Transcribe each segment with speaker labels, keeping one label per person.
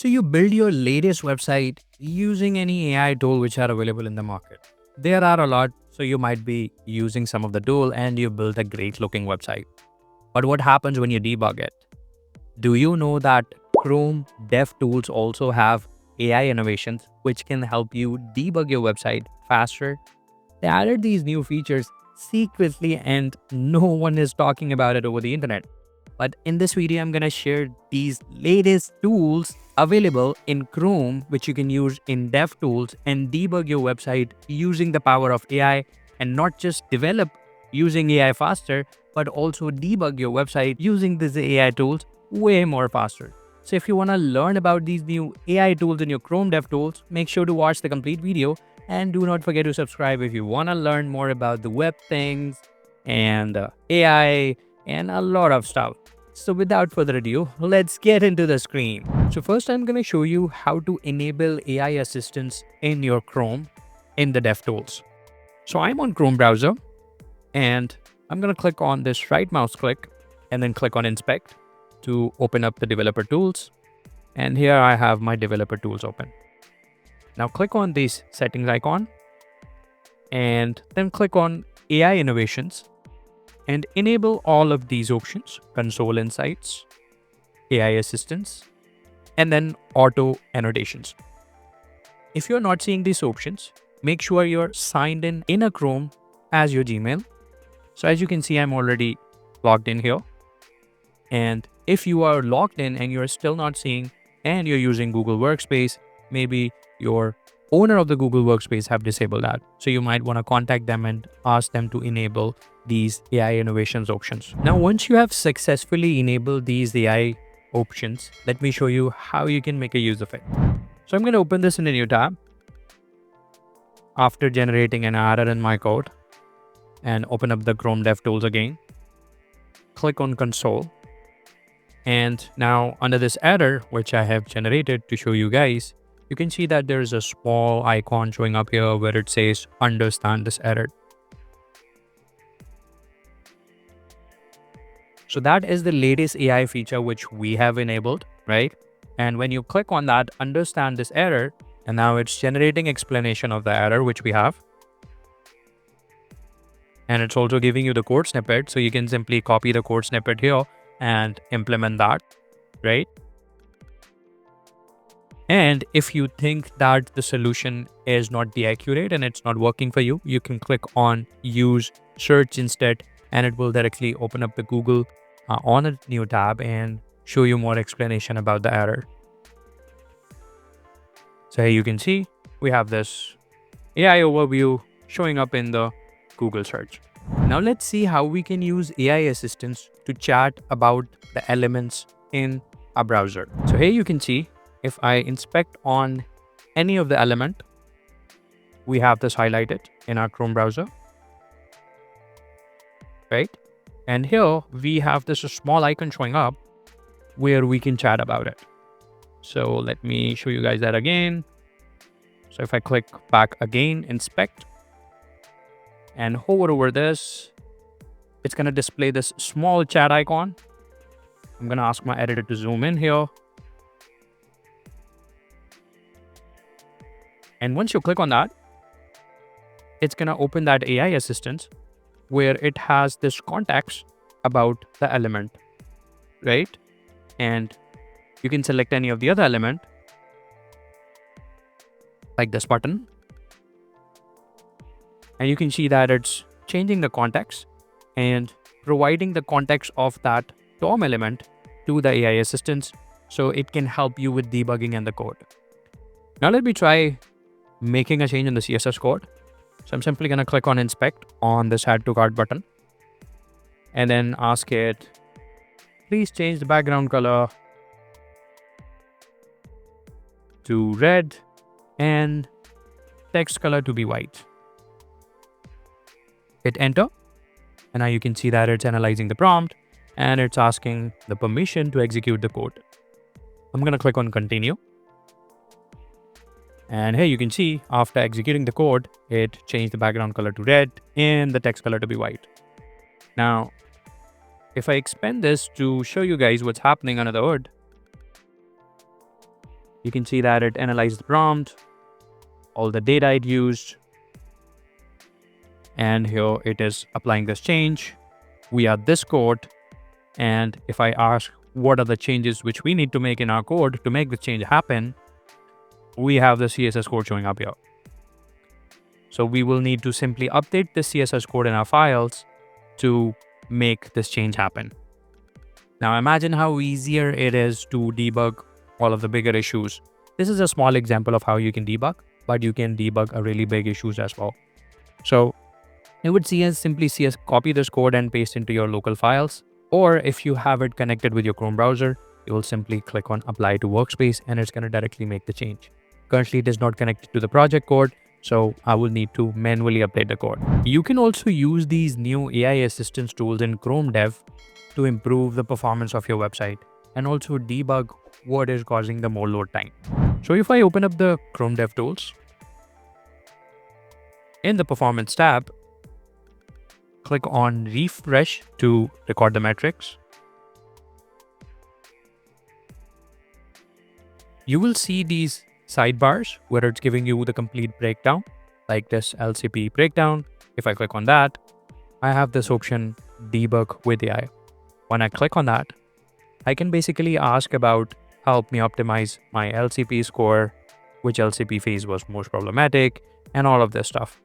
Speaker 1: So you build your latest website using any AI tool which are available in the market. There are a lot, so you might be using some of the tool and you build a great looking website. But what happens when you debug it? Do you know that Chrome DevTools also have AI innovations which can help you debug your website faster? They added these new features secretly and no one is talking about it over the internet. But in this video, I'm going to share these latest tools available in Chrome, which you can use in DevTools and debug your website using the power of AI, and not just develop using AI faster, but also debug your website using these AI tools way more faster. So if you want to learn about these new AI tools in your Chrome DevTools, make sure to watch the complete video and do not forget to subscribe if you want to learn more about the web things and AI and a lot of stuff. So without further ado, let's get into the screen. So first I'm going to show you how to enable AI assistance in your Chrome in the DevTools. So I'm on Chrome browser and I'm going to click on this right mouse click and then click on inspect to open up the developer tools. And here I have my developer tools open. Now click on this settings icon and then click on AI innovations and enable all of these options: console insights, AI assistance, and then auto annotations. If you're not seeing these options, make sure you're signed in a Chrome as your Gmail. So as you can see, I'm already logged in here. And if you are logged in and you're still not seeing and you're using Google Workspace, maybe your owner of the Google Workspace have disabled that. So you might want to contact them and ask them to enable these AI innovations options. Now, once you have successfully enabled these AI options, let me show you how you can make a use of it. So I'm going to open this in a new tab after generating an error in my code and open up the Chrome DevTools again. Click on console. And now under this error, which I have generated to show you guys, you can see that there's a small icon showing up here where it says understand this error. So that is the latest AI feature which we have enabled, right? And when you click on that, understand this error, and now it's generating explanation of the error which we have. And it's also giving you the code snippet. So you can simply copy the code snippet here and implement that, right? And if you think that the solution is not the accurate and it's not working for you, you can click on use search instead, and it will directly open up the Google on a new tab and show you more explanation about the error. So here you can see we have this AI overview showing up in the Google search. Now let's see how we can use AI assistants to chat about the elements in a browser. So here you can see if I inspect on any of the element, we have this highlighted in our Chrome browser, right? And here we have this small icon showing up where we can chat about it. So let me show you guys that again. So if I click back again, inspect, and hover over this, it's going to display this small chat icon. I'm going to ask my editor to zoom in here. And once you click on that, it's going to open that AI assistant where it has this context about the element, right? And you can select any of the other element, like this button. And you can see that it's changing the context and providing the context of that DOM element to the AI assistance so it can help you with debugging and the code. Now let me try making a change in the CSS code. So I'm simply going to click on inspect on this add to cart button and then ask it, please change the background color to red and text color to be white. Hit enter, and now you can see that it's analyzing the prompt and it's asking the permission to execute the code. I'm going to click on continue. And here you can see after executing the code, it changed the background color to red and the text color to be white. Now, if I expand this to show you guys what's happening under the hood, You can see that it analyzed the prompt, all the data it used, and here it is applying this change. We are this code, and if I ask what are the changes which we need to make in our code to make the change happen, we have the CSS code showing up here. So we will need to simply update the CSS code in our files to make this change happen. Now imagine how easier it is to debug all of the bigger issues. This is a small example of how you can debug, but you can debug a really big issues as well. So you would simply copy this code and paste into your local files. Or if you have it connected with your Chrome browser, you will simply click on apply to workspace and it's going to directly make the change. Currently, it is not connected to the project code, so I will need to manually update the code. You can also use these new AI assistance tools in Chrome Dev to improve the performance of your website and also debug what is causing the more load time. So if I open up the Chrome DevTools, in the Performance tab, click on Refresh to record the metrics. You will see these sidebars where it's giving you the complete breakdown, like this LCP breakdown. If I click on that, I have this option Debug with AI. When I click on that, I can basically ask about help me optimize my LCP score, which LCP phase was most problematic, and all of this stuff.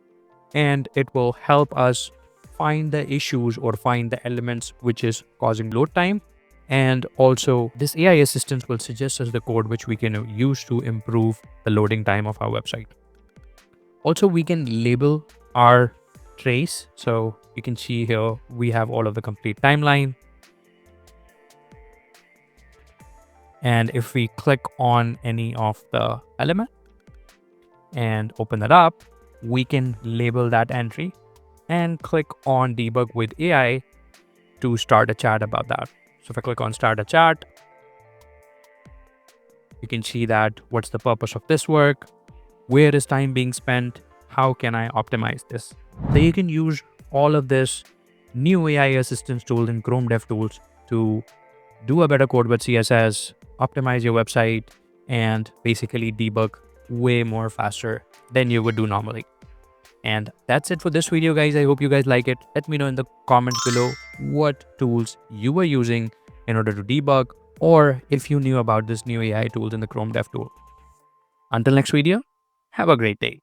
Speaker 1: And it will help us find the issues or find the elements which is causing load time. And also this AI assistant will suggest us the code which we can use to improve the loading time of our website. Also, we can label our trace. So you can see here, we have all of the complete timeline. And if we click on any of the element and open that up, we can label that entry and click on Debug with AI to start a chat about that. So if I click on start a chat, you can see that what's the purpose of this work, where is time being spent, how can I optimize this? So you can use all of this new AI assistance tool in Chrome DevTools to do a better code with CSS, optimize your website, and basically debug way more faster than you would do normally. And that's it for this video, guys. I hope you guys like it. Let me know in the comments below what tools you were using in order to debug, or if you knew about this new AI tools in the Chrome DevTool. Until next video, have a great day.